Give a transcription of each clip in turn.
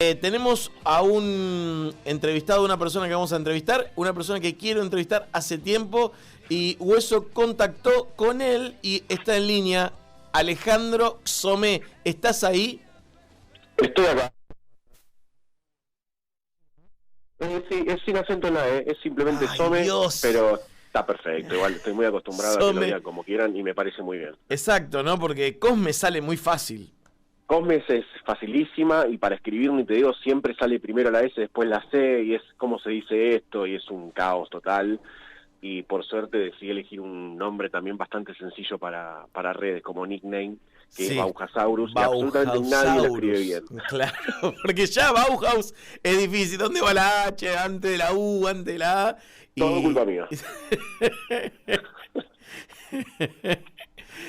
Tenemos a un entrevistado, una persona que vamos a entrevistar, una persona que quiero entrevistar hace tiempo y Hueso contactó con él y está en línea. Alejandro Xomé, ¿estás ahí? Estoy acá. Sí, es sin acento en la E, es simplemente Ay, Xomé, Dios. pero está perfecto. Igual estoy muy acostumbrado a que lo Xomé. digan como quieran y me parece muy bien. Exacto, ¿no? Porque Cosme sale muy fácil. Cosmes es facilísima y para escribir, ni te digo, siempre sale primero la S, después la C y es cómo se dice esto y es un caos total. Y por suerte decidí elegir un nombre también bastante sencillo para redes como nickname, que es Bauhausaurus, y absolutamente nadie lo escribe bien. Claro, porque ya Bauhaus es difícil. ¿Dónde va la H? Antes de la U, antes de la A. Todo culpa mía.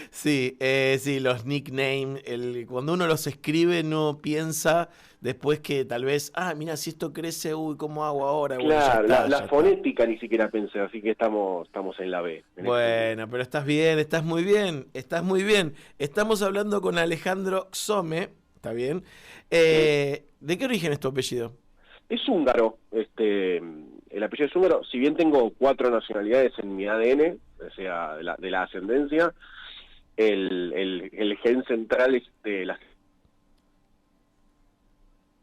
Sí, sí, los nicknames, cuando uno los escribe no piensa después que tal vez, mira, si esto crece, uy, ¿cómo hago ahora? Claro, Bueno, la fonética ni siquiera pensé, así que estamos en la B. Bueno, pero estás bien, estás muy bien, estás muy bien. Estamos hablando con Alejandro Xomé, ¿está bien? ¿De qué origen es tu apellido? Es húngaro, el apellido es húngaro, si bien tengo 4 nacionalidades en mi ADN, o sea, de la ascendencia, el gen central es de la...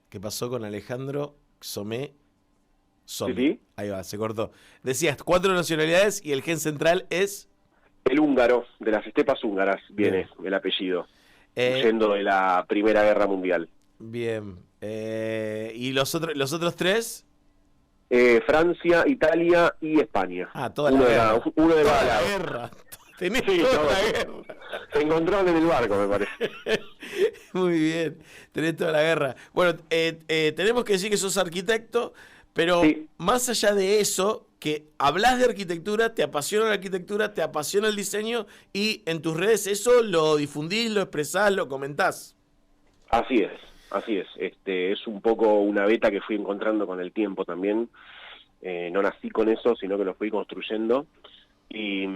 ¿Qué pasó con Alejandro Xomé? ¿Sí? Ahí va, se cortó. Decías 4 nacionalidades y el gen central es... El húngaro, de las estepas húngaras, viene el apellido, huyendo de la Primera Guerra Mundial. Bien. ¿Y los otros 3? Francia, Italia y España. Toda la guerra. Uno de toda la guerra. Tenés toda la guerra. Se encontraron en el barco, me parece. Muy bien, tenés toda la guerra. Bueno, tenemos que decir que sos arquitecto, pero sí, más allá de eso, que hablas de arquitectura, te apasiona la arquitectura, te apasiona el diseño y en tus redes eso lo difundís, lo expresás, lo comentás. Así es. Es un poco una beta que fui encontrando con el tiempo también. No nací con eso, sino que lo fui construyendo. Y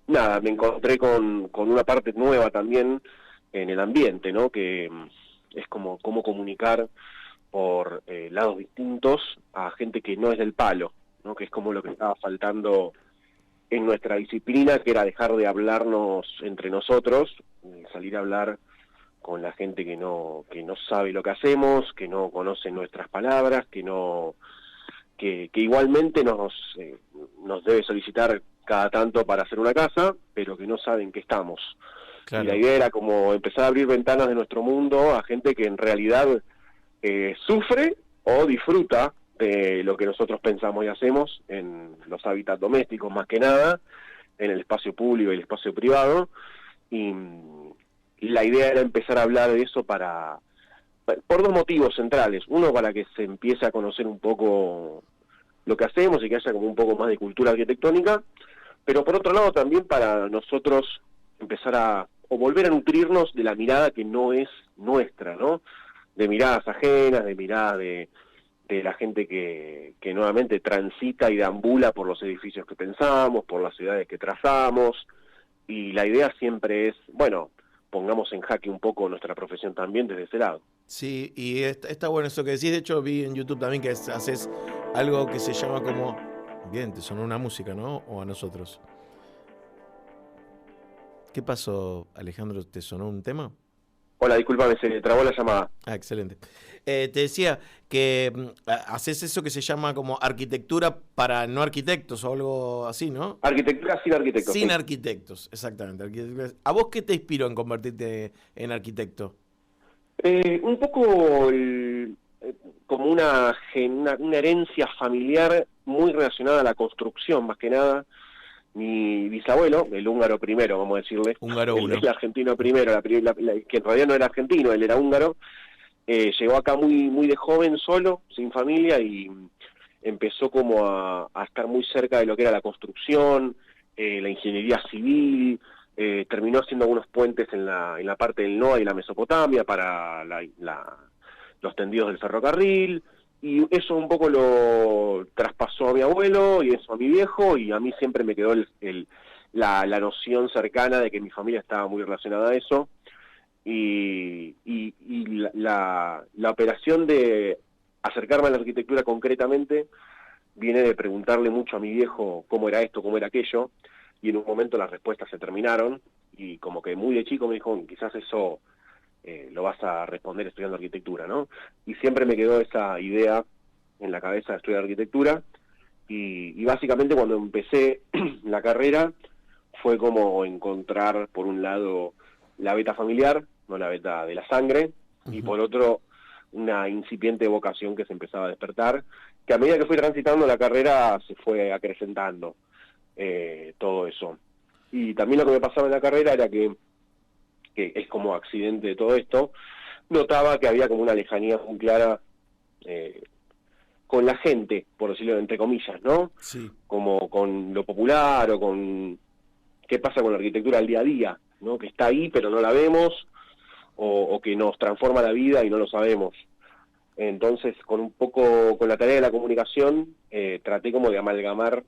nada, me encontré con una parte nueva también en el ambiente, ¿no? Que es como cómo comunicar por lados distintos a gente que no es del palo, ¿no? Que es como lo que estaba faltando en nuestra disciplina, que era dejar de hablarnos entre nosotros, salir a hablar con la gente que no sabe lo que hacemos, que no conoce nuestras palabras, que igualmente nos debe solicitar cada tanto para hacer una casa, pero que no saben que estamos. Claro. Y la idea era como empezar a abrir ventanas de nuestro mundo a gente que en realidad sufre o disfruta de lo que nosotros pensamos y hacemos en los hábitats domésticos más que nada, en el espacio público y el espacio privado, y la idea era empezar a hablar de eso por 2 motivos centrales. Uno, para que se empiece a conocer un poco lo que hacemos y que haya como un poco más de cultura arquitectónica, pero por otro lado también para nosotros empezar o volver a nutrirnos de la mirada que no es nuestra, ¿no? De miradas ajenas, de miradas de la gente que nuevamente transita y deambula por los edificios que pensamos, por las ciudades que trazamos, y la idea siempre es, bueno, pongamos en jaque un poco nuestra profesión también desde ese lado. Sí, y está bueno eso que decís. De hecho, vi en YouTube también que haces algo que se llama como... Bien, te sonó una música, ¿no? ¿O a nosotros? ¿Qué pasó, Alejandro? ¿Te sonó un tema? Hola, discúlpame, se trabó la llamada. Excelente. Te decía que haces eso que se llama como arquitectura para no arquitectos o algo así, ¿no? Arquitectura sin arquitectos. Sin sí. arquitectos, exactamente. ¿A vos qué te inspiró en convertirte en arquitecto? Un poco como una herencia familiar muy relacionada a la construcción, más que nada. Mi bisabuelo, el húngaro primero, vamos a decirle, húngaro el argentino primero, que en realidad no era argentino, él era húngaro, llegó acá muy de joven, solo, sin familia, y empezó como a estar muy cerca de lo que era la construcción, la ingeniería civil, terminó haciendo algunos puentes en la parte del NOA y la Mesopotamia para los tendidos del ferrocarril, y eso un poco lo traspasó a mi abuelo y eso a mi viejo, y a mí siempre me quedó la noción cercana de que mi familia estaba muy relacionada a eso, y la operación de acercarme a la arquitectura concretamente viene de preguntarle mucho a mi viejo cómo era esto, cómo era aquello, y en un momento las respuestas se terminaron, y como que muy de chico me dijo, quizás eso lo vas a responder estudiando arquitectura, ¿no? Y siempre me quedó esa idea en la cabeza de estudiar arquitectura, y básicamente cuando empecé la carrera fue como encontrar, por un lado, la beta familiar, no la beta de la sangre, y por otro, una incipiente vocación que se empezaba a despertar, que a medida que fui transitando la carrera se fue acrecentando todo eso. Y también lo que me pasaba en la carrera era que es como accidente de todo esto, notaba que había como una lejanía muy clara con la gente, por decirlo entre comillas, ¿no? Sí. Como con lo popular o con qué pasa con la arquitectura al día a día, ¿no? Que está ahí pero no la vemos, o que nos transforma la vida y no lo sabemos. Entonces, con la tarea de la comunicación, traté como de amalgamar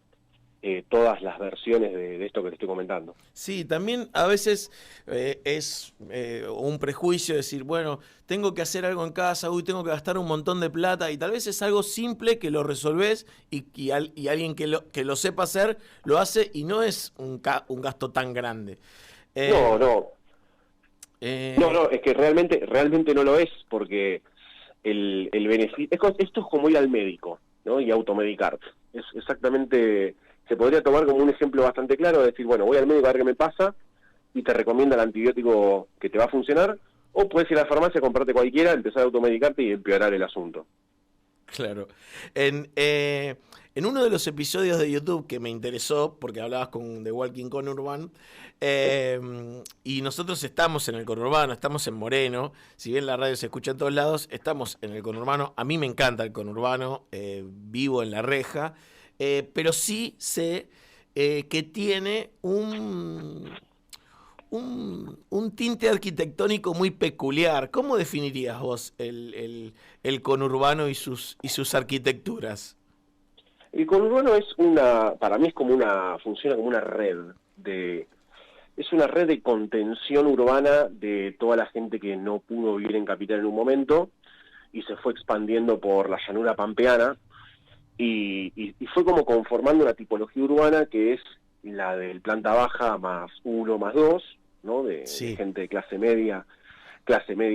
todas las versiones de esto que te estoy comentando. Sí, también a veces es un prejuicio decir, bueno, tengo que hacer algo en casa, uy, tengo que gastar un montón de plata, y tal vez es algo simple que lo resolvés y alguien que lo sepa hacer lo hace y no es un gasto tan grande. No, no. No, es que realmente no lo es, porque el beneficio... Esto es como ir al médico, ¿no? Y automedicarte. Es exactamente... Se podría tomar como un ejemplo bastante claro de decir, bueno, voy al médico a ver qué me pasa y te recomienda el antibiótico que te va a funcionar, o puedes ir a la farmacia, comprarte cualquiera, empezar a automedicarte y empeorar el asunto. Claro. En uno de los episodios de YouTube que me interesó, porque hablabas con The Walking Conurban, y nosotros estamos en el conurbano, estamos en Moreno, si bien la radio se escucha en todos lados, estamos en el conurbano, a mí me encanta el conurbano, vivo en La Reja, pero sí sé que tiene un tinte arquitectónico muy peculiar. ¿Cómo definirías vos el conurbano y sus arquitecturas? El conurbano para mí funciona como una red es una red de contención urbana de toda la gente que no pudo vivir en capital en un momento y se fue expandiendo por la llanura pampeana y fue como conformando una tipología urbana que es la del planta baja más uno más dos, ¿no? De gente de clase media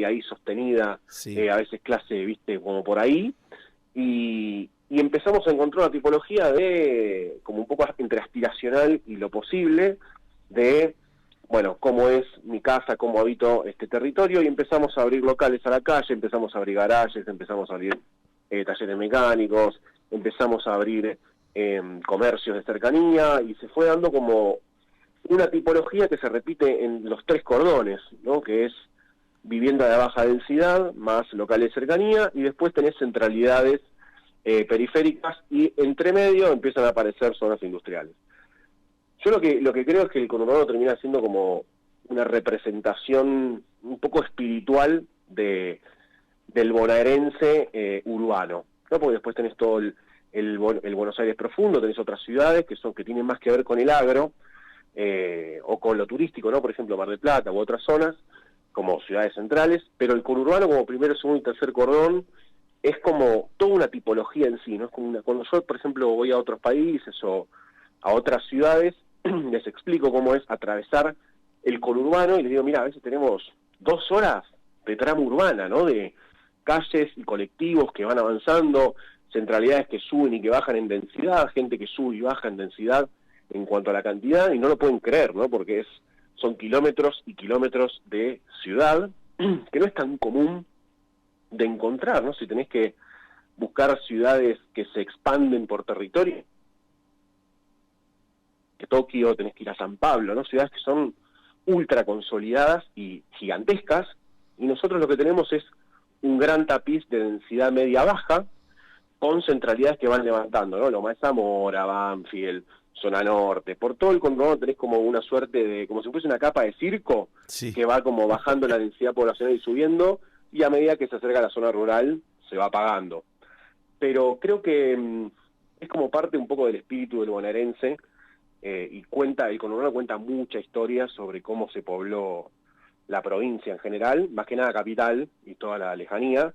ahí sostenida, sí. a veces clase, viste, como por ahí, y empezamos a encontrar una tipología de, como un poco entre aspiracional y lo posible, de, bueno, cómo es mi casa, cómo habito este territorio, y empezamos a abrir locales a la calle, empezamos a abrir garajes, empezamos a abrir talleres mecánicos, empezamos a abrir comercios de cercanía, y se fue dando como una tipología que se repite en los tres cordones, ¿no? Que es vivienda de baja densidad, más locales de cercanía, y después tenés centralidades periféricas, y entre medio empiezan a aparecer zonas industriales. Yo lo que creo es que el conurbano termina siendo como una representación un poco espiritual del bonaerense urbano, ¿no? Porque después tenés todo el Buenos Aires profundo, tenés otras ciudades que tienen más que ver con el agro, o con lo turístico, ¿no? Por ejemplo, Mar del Plata u otras zonas, como ciudades centrales, pero el conurbano como primero, segundo y tercer cordón es como toda una tipología en sí, ¿no? Es como cuando yo, por ejemplo, voy a otros países o a otras ciudades, les explico cómo es atravesar el conurbano y les digo, mira, a veces tenemos 2 horas de trama urbana, ¿no? De calles y colectivos que van avanzando, centralidades que suben y que bajan en densidad, gente que sube y baja en densidad en cuanto a la cantidad, y no lo pueden creer, ¿no? Porque son kilómetros y kilómetros de ciudad que no es tan común de encontrar, ¿no? Si tenés que buscar ciudades que se expanden por territorio, que Tokio, tenés que ir a San Pablo, ¿no? Ciudades que son ultra consolidadas y gigantescas, y nosotros lo que tenemos es un gran tapiz de densidad media-baja, con centralidades que van levantando, ¿no? Loma de Zamora, Banfield, zona norte, por todo el conurbano tenés como una suerte de, como si fuese una capa de circo, que va como bajando la densidad poblacional y subiendo, y a medida que se acerca a la zona rural, se va apagando. Pero creo que es como parte un poco del espíritu del bonaerense, y el conurbano cuenta mucha historia sobre cómo se pobló la provincia en general, más que nada Capital y toda la lejanía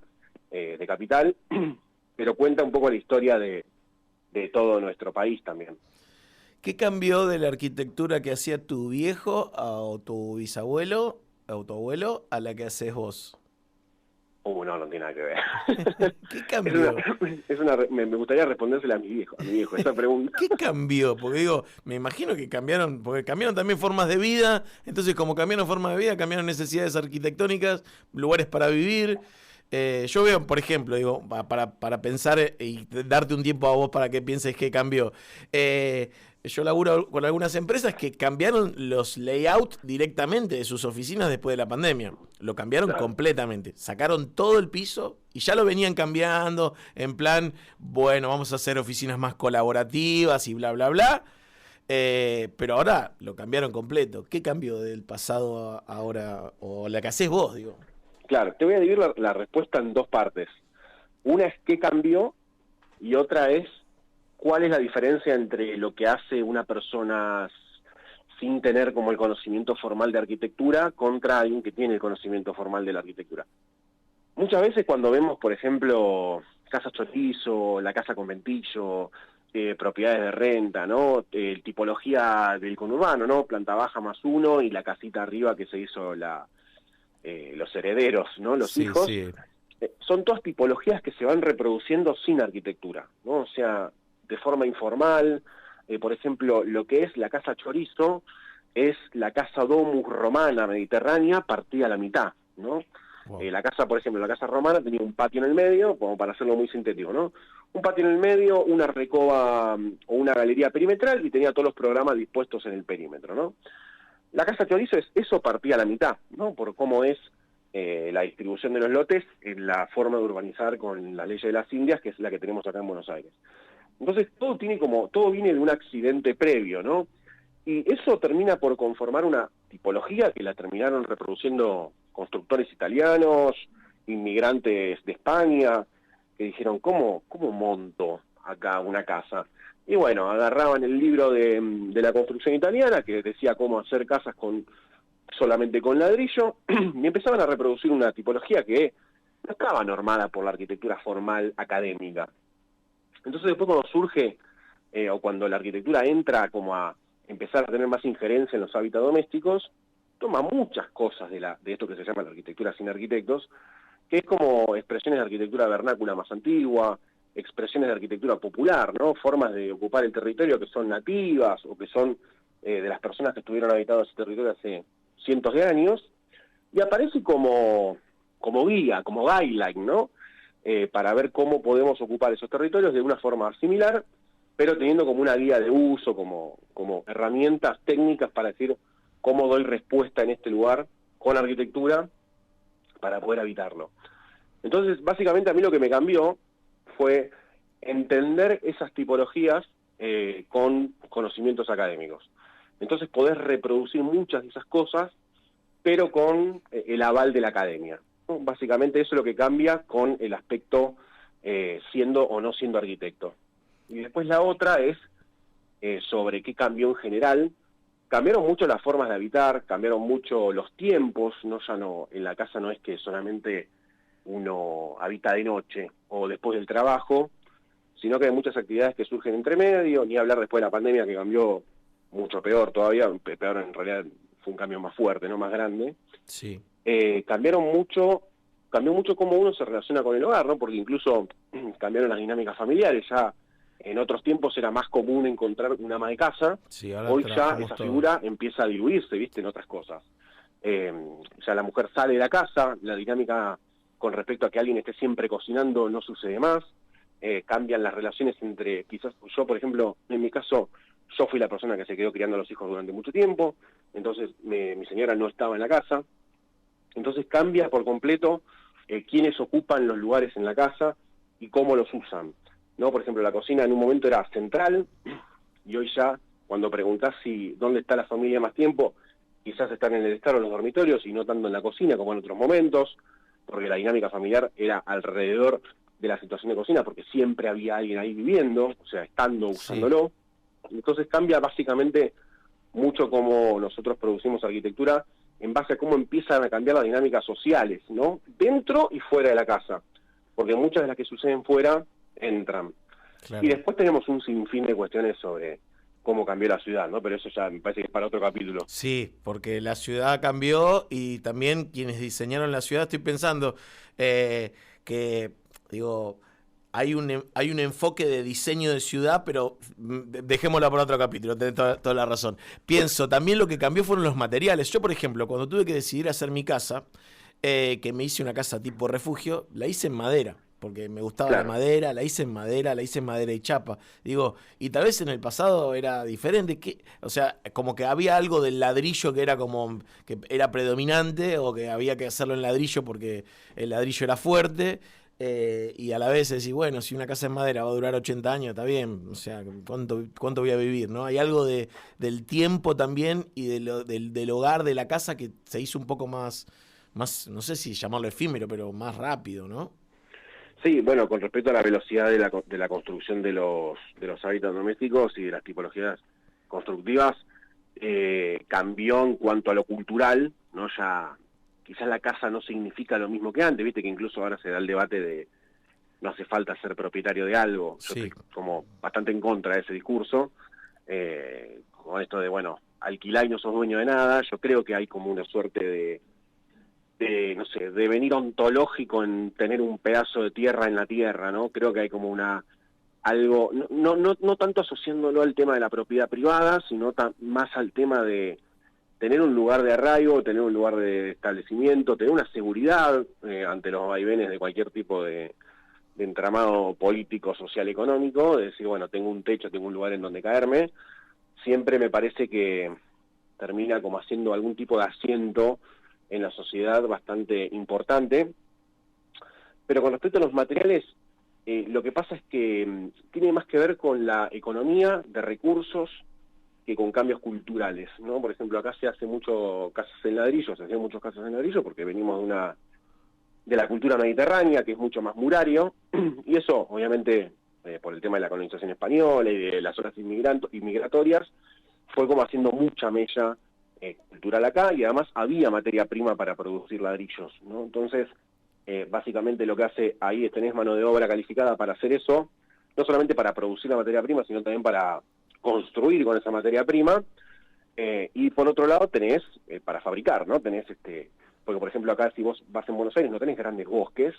de Capital, pero cuenta un poco la historia de todo nuestro país también. ¿Qué cambió de la arquitectura que hacía tu viejo o tu bisabuelo o tu abuelo a la que haces vos? No tiene nada que ver. ¿Qué cambió? Me gustaría respondérsela a mi viejo, esa pregunta. ¿Qué cambió? Porque digo, me imagino que cambiaron, porque cambiaron también formas de vida, entonces como cambiaron formas de vida, cambiaron necesidades arquitectónicas, lugares para vivir. Yo veo, por ejemplo, digo, para pensar y darte un tiempo a vos para que pienses qué cambió. Yo laburo con algunas empresas que cambiaron los layouts directamente de sus oficinas después de la pandemia. Lo cambiaron completamente. Sacaron todo el piso y ya lo venían cambiando en plan, bueno, vamos a hacer oficinas más colaborativas y bla, bla, bla. Pero ahora lo cambiaron completo. ¿Qué cambió del pasado a ahora? O la que hacés vos, digo. Claro, te voy a dividir la respuesta en dos partes. Una es qué cambió y otra es cuál es la diferencia entre lo que hace una persona sin tener como el conocimiento formal de arquitectura contra alguien que tiene el conocimiento formal de la arquitectura. Muchas veces cuando vemos, por ejemplo, casas chorizo, la casa conventillo, propiedades de renta, ¿no? Tipología del conurbano, ¿no? Planta baja más uno y la casita arriba que se hizo los herederos, ¿no? Los hijos. Sí. Son todas tipologías que se van reproduciendo sin arquitectura, ¿no? O sea, de forma informal. Por ejemplo, lo que es la casa chorizo es la casa domus romana mediterránea partida a la mitad, ¿no? Wow. La casa, por ejemplo, la casa romana tenía un patio en el medio, como para hacerlo muy sintético, ¿no? Un patio en el medio, una recoba o una galería perimetral y tenía todos los programas dispuestos en el perímetro, ¿no? La casa chorizo es eso partida a la mitad, ¿no? Por cómo es la distribución de los lotes en la forma de urbanizar con la ley de las Indias, que es la que tenemos acá en Buenos Aires. Entonces todo viene de un accidente previo, ¿no? Y eso termina por conformar una tipología que la terminaron reproduciendo constructores italianos, inmigrantes de España, que dijeron, ¿cómo monto acá una casa? Y bueno, agarraban el libro de la construcción italiana, que decía cómo hacer casas solamente con ladrillo, y empezaban a reproducir una tipología que no estaba normada por la arquitectura formal académica. Entonces después cuando surge, o cuando la arquitectura entra como a empezar a tener más injerencia en los hábitats domésticos, toma muchas cosas de esto que se llama la arquitectura sin arquitectos, que es como expresiones de arquitectura vernácula más antigua, expresiones de arquitectura popular, ¿no? Formas de ocupar el territorio que son nativas o que son de las personas que estuvieron habitando ese territorio hace cientos de años, y aparece como guía, como guideline, ¿no? Para ver cómo podemos ocupar esos territorios de una forma similar, pero teniendo como una guía de uso, como herramientas técnicas para decir cómo doy respuesta en este lugar con arquitectura para poder habitarlo. Entonces, básicamente a mí lo que me cambió fue entender esas tipologías con conocimientos académicos. Entonces podés reproducir muchas de esas cosas, pero con el aval de la academia. Básicamente eso es lo que cambia con el aspecto siendo o no siendo arquitecto. Y después la otra es sobre qué cambió en general. Cambiaron mucho las formas de habitar, cambiaron mucho los tiempos, en la casa no es que solamente uno habita de noche o después del trabajo, sino que hay muchas actividades que surgen entre medio, ni hablar después de la pandemia que cambió mucho peor todavía, peor en realidad fue un cambio más fuerte, ¿no? Más grande. Sí. Cambió mucho cómo uno se relaciona con el hogar, ¿no? Porque incluso cambiaron las dinámicas familiares, ya en otros tiempos era más común encontrar una ama de casa, sí, hoy ya esa figura empieza a diluirse, ¿viste? En otras cosas. Ya la mujer sale de la casa, la dinámica con respecto a que alguien esté siempre cocinando no sucede más, cambian las relaciones entre, quizás yo, por ejemplo, en mi caso, yo fui la persona que se quedó criando a los hijos durante mucho tiempo, entonces mi señora no estaba en la casa, entonces cambia por completo quiénes ocupan los lugares en la casa y cómo los usan, ¿no? Por ejemplo, la cocina en un momento era central, y hoy ya, cuando preguntás dónde está la familia más tiempo, quizás están en el estar o en los dormitorios y no tanto en la cocina como en otros momentos, porque la dinámica familiar era alrededor de la situación de cocina, porque siempre había alguien ahí viviendo, o sea, estando, usándolo. Sí. Entonces cambia básicamente mucho cómo nosotros producimos arquitectura en base a cómo empiezan a cambiar las dinámicas sociales, ¿no? Dentro y fuera de la casa, porque muchas de las que suceden fuera entran. Claro. Y después tenemos un sinfín de cuestiones sobre cómo cambió la ciudad, ¿no? Pero eso ya me parece que es para otro capítulo. Sí, porque la ciudad cambió y también quienes diseñaron la ciudad, estoy pensando que, digo, hay un enfoque de diseño de ciudad, pero dejémosla para otro capítulo, tenés toda la razón. Pienso, también lo que cambió fueron los materiales. Yo, por ejemplo, cuando tuve que decidir hacer mi casa, que me hice una casa tipo refugio, la hice en madera. Porque me gustaba la madera, la hice en madera y chapa. Digo, y tal vez en el pasado era diferente, o sea, como que había algo del ladrillo que era como, que era predominante, o que había que hacerlo en ladrillo porque el ladrillo era fuerte, y a la vez decir, bueno, si una casa en madera va a durar 80 años, está bien, o sea, ¿cuánto voy a vivir? ¿No? Hay algo del tiempo también y del hogar de la casa que se hizo un poco más, no sé si llamarlo efímero, pero más rápido, ¿no? Sí, bueno, con respecto a la velocidad de la construcción de los hábitats domésticos y de las tipologías constructivas, cambió en cuanto a lo cultural, ¿no? Ya quizás la casa no significa lo mismo que antes, viste que incluso ahora se da el debate de no hace falta ser propietario de algo. Yo estoy como bastante en contra de ese discurso, con esto de, bueno, alquilá y no sos dueño de nada. Yo creo que hay como una suerte de no sé, devenir ontológico en tener un pedazo de tierra en la tierra, ¿no? Creo que hay como algo, no tanto asociándolo al tema de la propiedad privada, sino más al tema de tener un lugar de arraigo, tener un lugar de establecimiento, tener una seguridad ante los vaivenes de cualquier tipo de entramado político, social, económico, de decir, bueno, tengo un techo, tengo un lugar en donde caerme. Siempre me parece que termina como haciendo algún tipo de asiento en la sociedad bastante importante. Pero con respecto a los materiales, lo que pasa es que tiene más que ver con la economía de recursos que con cambios culturales, ¿no? Por ejemplo, acá se hace mucho casas en ladrillo, se hacían muchos casas en ladrillo porque venimos de la cultura mediterránea, que es mucho más murario, y eso, obviamente, por el tema de la colonización española y de las zonas inmigratorias, fue como haciendo mucha mella cultural acá, y además había materia prima para producir ladrillos, ¿no? Entonces, básicamente lo que hace ahí es tenés mano de obra calificada para hacer eso, no solamente para producir la materia prima, sino también para construir con esa materia prima, y por otro lado tenés para fabricar, ¿no? Tenés porque por ejemplo acá si vos vas en Buenos Aires no tenés grandes bosques,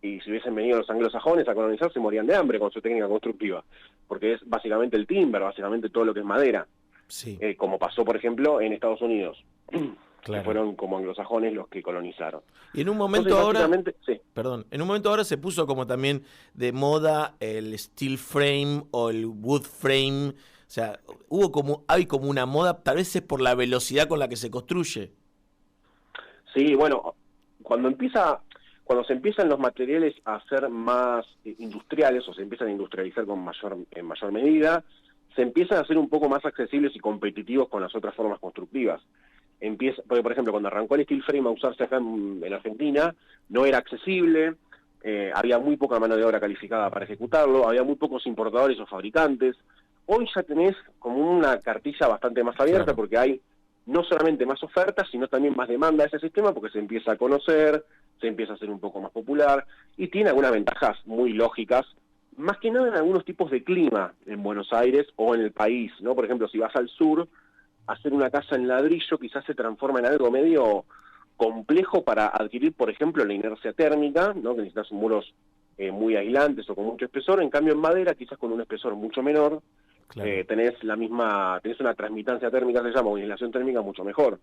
y si hubiesen venido los anglosajones a colonizar se morían de hambre con su técnica constructiva, porque es básicamente el timber, básicamente todo lo que es madera. Sí. Como pasó, por ejemplo, en Estados Unidos, claro, que fueron como anglosajones los que colonizaron. Y en un momento en un momento ahora se puso como también de moda el steel frame o el wood frame, o sea, hay como una moda, tal vez es por la velocidad con la que se construye. Sí, bueno, cuando se empiezan los materiales a ser más industriales, o se empiezan a industrializar en mayor medida, se empiezan a ser un poco más accesibles y competitivos con las otras formas constructivas. Porque, por ejemplo, cuando arrancó el steel frame a usarse acá en Argentina, no era accesible, había muy poca mano de obra calificada para ejecutarlo, había muy pocos importadores o fabricantes. Hoy ya tenés como una cartilla bastante más abierta, claro, porque hay no solamente más ofertas, sino también más demanda de ese sistema, porque se empieza a conocer, se empieza a hacer un poco más popular, y tiene algunas ventajas muy lógicas, más que nada en algunos tipos de clima en Buenos Aires o en el país, ¿no? Por ejemplo, si vas al sur, hacer una casa en ladrillo quizás se transforma en algo medio complejo para adquirir, por ejemplo, la inercia térmica, ¿no? Que necesitas muros muy aislantes o con mucho espesor. En cambio, en madera, quizás con un espesor mucho menor, claro, tenés tenés una transmitancia térmica, se llama, o aislación térmica mucho mejor.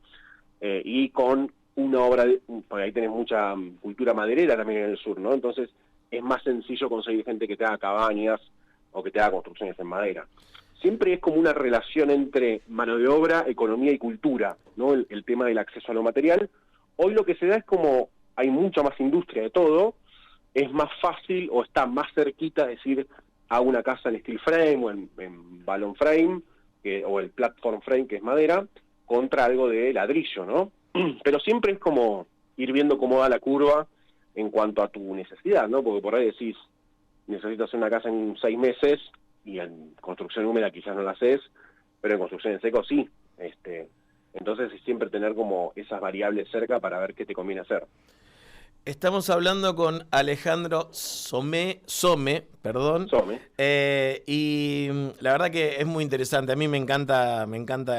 Y con una obra, porque ahí tenés mucha cultura maderera también en el sur, ¿no? Entonces, es más sencillo conseguir gente que te haga cabañas o que te haga construcciones en madera. Siempre es como una relación entre mano de obra, economía y cultura, ¿no? El tema del acceso a lo material. Hoy lo que se da es como hay mucha más industria de todo, es más fácil o está más cerquita decir hago una casa en steel frame o en balloon frame, o el platform frame, que es madera, contra algo de ladrillo, ¿no? Pero siempre es como ir viendo cómo va la curva en cuanto a tu necesidad, ¿no? Porque por ahí decís, necesito hacer una casa en 6 meses, y en construcción húmeda quizás no la haces, pero en construcción en seco sí. Entonces es siempre tener como esas variables cerca para ver qué te conviene hacer. Estamos hablando con Alejandro Some, y la verdad que es muy interesante. A mí me encanta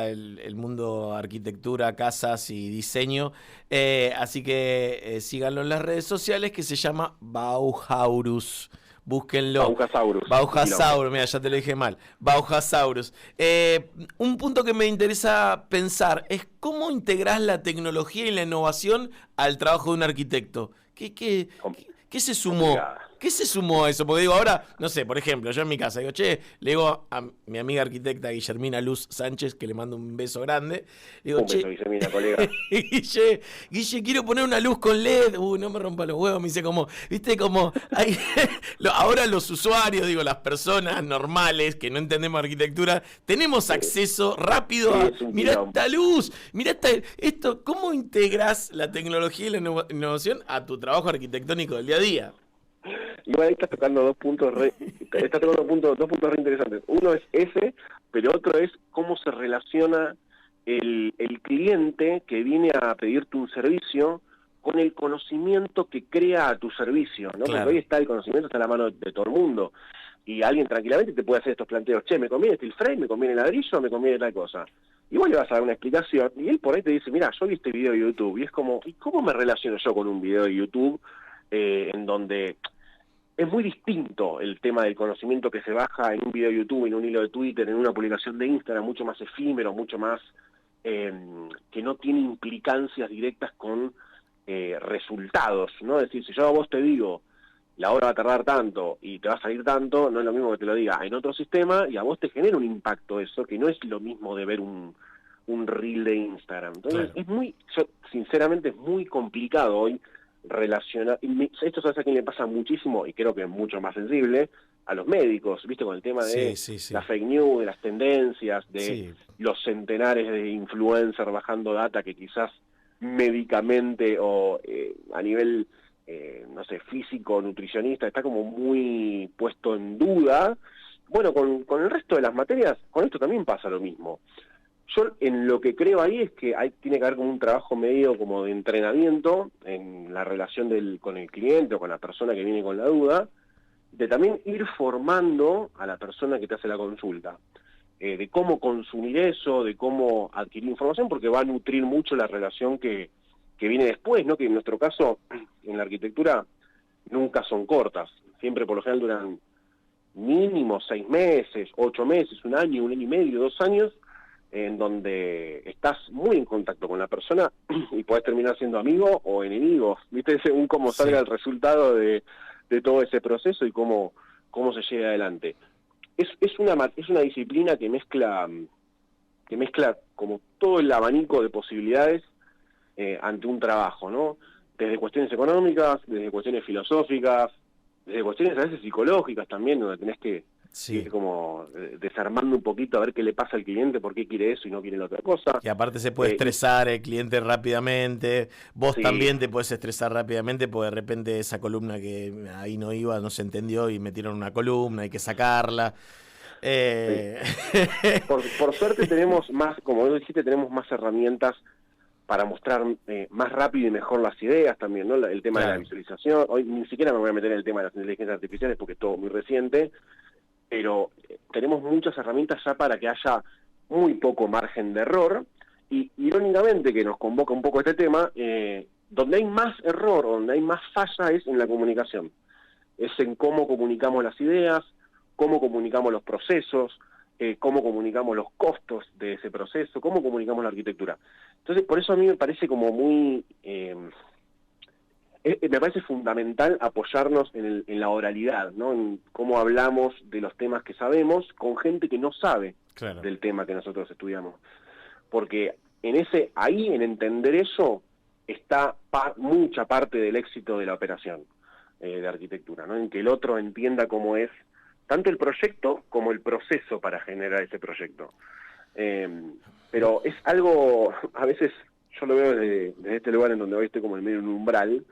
el mundo arquitectura, casas y diseño. Así que síganlo en las redes sociales, que se llama Bauhaurus. Búsquenlo. Bauhasaurus, mira, ya te lo dije mal. Bauhasaurus. Un punto que me interesa pensar es cómo integrás la tecnología y la innovación al trabajo de un arquitecto. ¿Qué se sumó? ¿Qué se sumó a eso? Porque digo, ahora, no sé, por ejemplo, yo en mi casa digo, le digo a mi amiga arquitecta Guillermina Luz Sánchez, que le mando un beso grande. Digo, un beso, Guillermina, colega. Guille, quiero poner una luz con LED. No me rompa los huevos. Me dice como, viste, como hay, ahora los usuarios, digo, las personas normales que no entendemos arquitectura, tenemos acceso rápido a, mirá esta luz, mirá esto. ¿Cómo integras la tecnología y la innovación a tu trabajo arquitectónico del día a día? Igual ahí estás tocando dos puntos re interesantes. Uno es ese, pero otro es cómo se relaciona el cliente que viene a pedirte un servicio con el conocimiento que crea a tu servicio, ¿no? Claro. Porque hoy está el conocimiento, está a la mano de todo el mundo. Y alguien tranquilamente te puede hacer estos planteos, ¿me conviene steel frame? ¿Me conviene ladrillo? ¿Me conviene tal cosa? Y vos le vas a dar una explicación, y él por ahí te dice, mira, yo vi este video de YouTube, y es como, ¿y cómo me relaciono yo con un video de YouTube en donde es muy distinto el tema del conocimiento que se baja en un video de YouTube, en un hilo de Twitter, en una publicación de Instagram, mucho más efímero, mucho más que no tiene implicancias directas con resultados, ¿no? Es decir, si yo a vos te digo, la hora va a tardar tanto y te va a salir tanto, no es lo mismo que te lo diga en otro sistema y a vos te genera un impacto eso, que no es lo mismo de ver un reel de Instagram. Entonces, claro, sinceramente es muy complicado hoy relacionar, esto sabes a quién le pasa muchísimo, y creo que es mucho más sensible, a los médicos, ¿viste? Con el tema de la fake news, de las tendencias, de los centenares de influencers bajando data que quizás médicamente o a nivel, no sé, físico, nutricionista, está como muy puesto en duda. Bueno, con el resto de las materias, con esto también pasa lo mismo. Yo en lo que creo ahí es que tiene que haber como un trabajo medio como de entrenamiento en la relación con el cliente o con la persona que viene con la duda, de también ir formando a la persona que te hace la consulta, de cómo consumir eso, de cómo adquirir información, porque va a nutrir mucho la relación que viene después, ¿no? Que en nuestro caso, en la arquitectura, nunca son cortas, siempre por lo general duran mínimo 6 meses, 8 meses, 1 año, 1 año y medio, 2 años, en donde estás muy en contacto con la persona y podés terminar siendo amigo o enemigo, ¿viste? Según cómo salga el resultado de todo ese proceso y cómo se llega adelante. Es una disciplina que mezcla como todo el abanico de posibilidades ante un trabajo, ¿no? Desde cuestiones económicas, desde cuestiones filosóficas, desde cuestiones a veces psicológicas también, donde tenés que ir como desarmando un poquito a ver qué le pasa al cliente, por qué quiere eso y no quiere la otra cosa. Y aparte se puede estresar el cliente rápidamente, vos también te puedes estresar rápidamente porque de repente esa columna que ahí no iba, no se entendió y metieron una columna, hay que sacarla. Por suerte tenemos más, como vos dijiste, tenemos más herramientas para mostrar más rápido y mejor las ideas también, ¿no? El tema de la visualización. Hoy ni siquiera me voy a meter en el tema de las inteligencias artificiales porque es todo muy reciente, pero tenemos muchas herramientas ya para que haya muy poco margen de error, y irónicamente que nos convoca un poco este tema, donde hay más error, donde hay más falla es en la comunicación, es en cómo comunicamos las ideas, cómo comunicamos los procesos, cómo comunicamos los costos de ese proceso, cómo comunicamos la arquitectura. Entonces, por eso a mí me parece como muy... me parece fundamental apoyarnos en la oralidad, ¿no? En cómo hablamos de los temas que sabemos con gente que no sabe del tema que nosotros estudiamos. Porque en entender eso está mucha parte del éxito de la operación de arquitectura, ¿no? En que el otro entienda cómo es tanto el proyecto como el proceso para generar ese proyecto. Pero es algo, a veces yo lo veo desde este lugar en donde hoy estoy como en medio de un umbral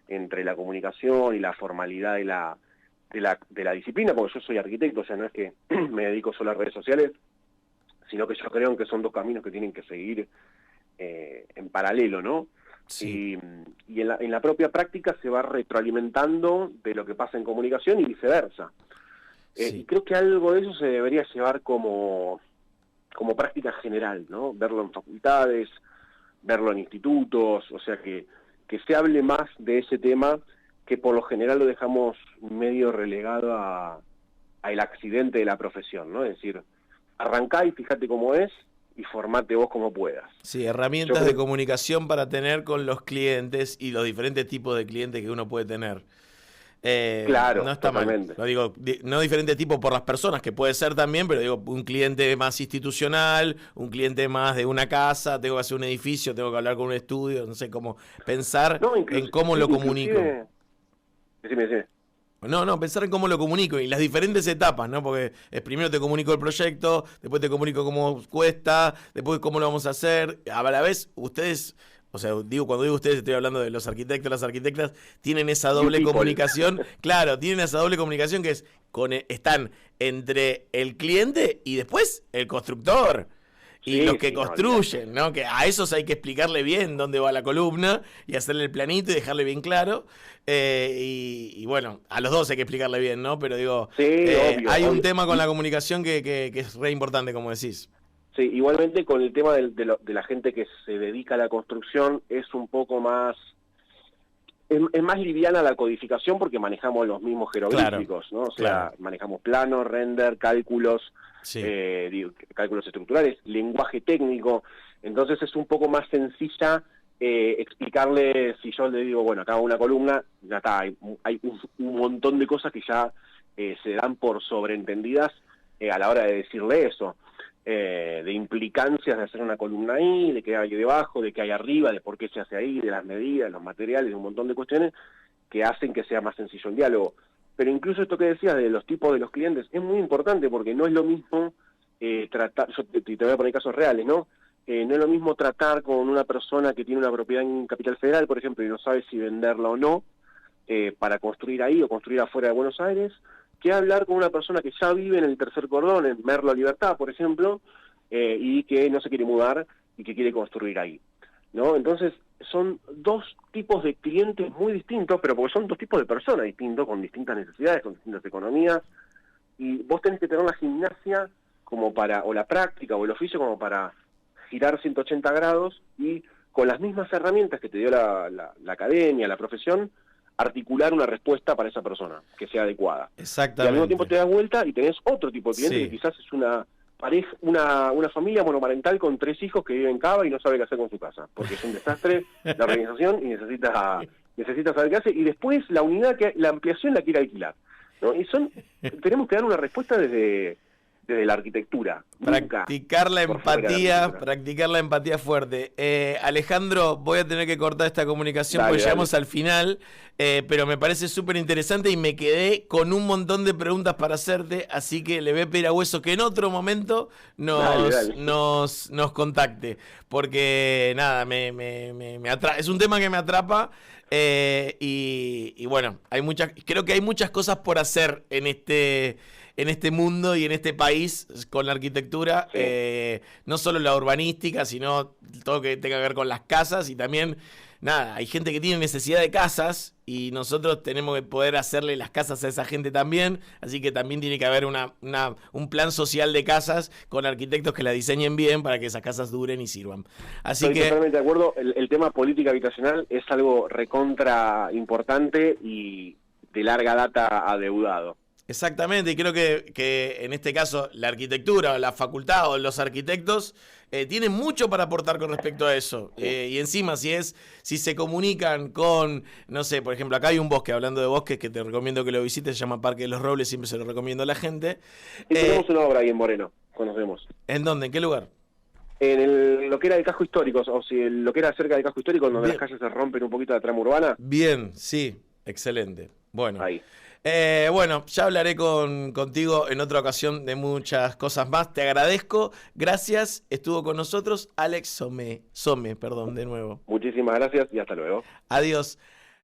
entre la comunicación y la formalidad de la disciplina, porque yo soy arquitecto, o sea, no es que me dedico solo a redes sociales, sino que yo creo que son dos caminos que tienen que seguir en paralelo, ¿no? Sí. Y en la propia práctica se va retroalimentando de lo que pasa en comunicación y viceversa. Y Sí. creo que algo de eso se debería llevar como práctica general, ¿no? Verlo en facultades, verlo en institutos, o sea, que se hable más de ese tema, que por lo general lo dejamos medio relegado a el accidente de la profesión, ¿no? Es decir, arrancá y fíjate cómo es y formate vos como puedas. Sí, Yo herramientas de creo, comunicación para tener con los clientes y los diferentes tipos de clientes que uno puede tener. No claro, está mal. totalmente. No digo, no diferente tipo por las personas, que puede ser también, pero digo, un cliente más institucional, un cliente más de una casa, tengo que hacer un edificio, tengo que hablar con un estudio, no sé cómo pensar No, en cómo sí, lo comunico. inclusive, decime. No, pensar en cómo lo comunico y las diferentes etapas, ¿no? Porque primero te comunico el proyecto, después te comunico cómo cuesta, después cómo lo vamos a hacer. A la vez, ustedes, o sea, cuando digo ustedes, estoy hablando de los arquitectos, las arquitectas, tienen esa You doble people. comunicación. Claro, tienen esa doble comunicación que es están entre el cliente y después el constructor. Y Sí, los que sí, no, olvidate. construyen, ¿no? Que a esos hay que explicarle bien dónde va la columna y hacerle el planito y dejarle bien claro. Y bueno, a los dos hay que explicarle bien, ¿no? Pero digo, Sí, obvio, hay un obvio. tema con la comunicación que es re importante, como decís. Sí, igualmente con el tema de la gente que se dedica a la construcción es un poco más, es más liviana la codificación porque manejamos los mismos Claro, jeroglíficos, ¿no? O claro. sea, manejamos planos, render, cálculos, Sí, cálculos estructurales, lenguaje técnico, entonces es un poco más sencilla explicarle, si yo le digo, bueno, acá hago una columna, ya está, hay un montón de cosas que ya se dan por sobreentendidas a la hora de decirle eso. De implicancias de hacer una columna ahí, de qué hay debajo, de qué hay arriba, de por qué se hace ahí, de las medidas, los materiales, de un montón de cuestiones que hacen que sea más sencillo el diálogo. Pero incluso esto que decías de los tipos de los clientes es muy importante porque no es lo mismo tratar, yo te voy a poner casos reales, ¿no? No es lo mismo tratar con una persona que tiene una propiedad en Capital Federal, por ejemplo, y no sabe si venderla o no, para construir ahí o construir afuera de Buenos Aires, que hablar con una persona que ya vive en el tercer cordón, en Merlo Libertad, por ejemplo, y que no se quiere mudar y que quiere construir ahí, ¿no? Entonces, son dos tipos de clientes muy distintos, pero porque son dos tipos de personas distintos, con distintas necesidades, con distintas economías, y vos tenés que tener la gimnasia como para, o la práctica, o el oficio como para girar 180 grados y con las mismas herramientas que te dio la academia, la profesión, articular una respuesta para esa persona que sea adecuada. Y al mismo tiempo exactamente. te das vuelta y tenés otro tipo de cliente que Sí. quizás es una pareja, una familia monoparental con 3 hijos que vive en Cava y no sabe qué hacer con su casa, porque es un desastre la organización y necesita saber qué hace, y después la unidad, la ampliación la quiere alquilar, ¿no? Y tenemos que dar una respuesta desde la arquitectura, nunca por fuera de la arquitectura. Practicar la empatía fuerte. Alejandro, voy a tener que cortar esta comunicación porque Dale, llegamos dale. al final, pero me parece súper interesante y me quedé con un montón de preguntas para hacerte, así que le voy a pedir a Hueso que en otro momento Dale, dale. nos contacte, porque nada, es un tema que me atrapa. Y bueno, creo que hay muchas cosas por hacer en este mundo y en este país con la arquitectura, Sí. no solo la urbanística, sino todo que tenga que ver con las casas y también, nada, hay gente que tiene necesidad de casas y nosotros tenemos que poder hacerle las casas a esa gente también, así que también tiene que haber un plan social de casas con arquitectos que la diseñen bien para que esas casas duren y sirvan. Así Estoy que totalmente de acuerdo, el tema política habitacional es algo recontra importante y de larga data adeudado. exactamente, y creo que en este caso la arquitectura, o la facultad o los arquitectos tienen mucho para aportar con respecto a eso. Sí. Y encima, si se comunican con, no sé, por ejemplo, acá hay un bosque, hablando de bosques, que te recomiendo que lo visites, se llama Parque de los Robles, siempre se lo recomiendo a la gente. Y tenemos una obra ahí en Moreno, conocemos. ¿En dónde? ¿En qué lugar? Lo que era el casco histórico, o si lo que era cerca del casco histórico, donde las Bien, calles se rompen un poquito de la trama urbana, bien, sí, excelente. Bueno. ahí. Bueno, ya hablaré contigo en otra ocasión de muchas cosas más. Te agradezco. Gracias. Estuvo con nosotros Alex Some, perdón, de nuevo. Muchísimas gracias y hasta luego. Adiós.